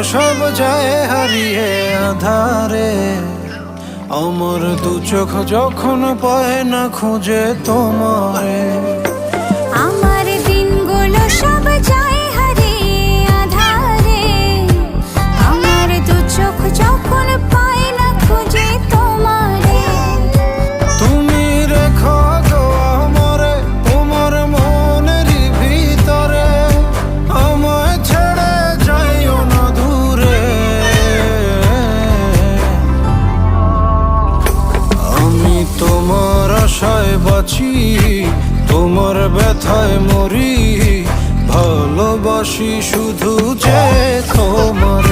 সব যায় হারিয়ে আধারে। আমার দু চোখ যখন পায় না খুঁজে তোমারে। আমার দিনগুলো সব যায় হারিয়ে আঁধারে। আমার দু চোখ যখন পায় না খুঁজে তোমারে। তুমি রেখো গো আমারে তোমার মনেরই ভিতরে, আমায় ছেড়ে যাইও না দূরে। আমি তোমার আশায় বাঁচি, তোমার ব্যথায় মরি, ভালোবাসি শুধু যে তোমার।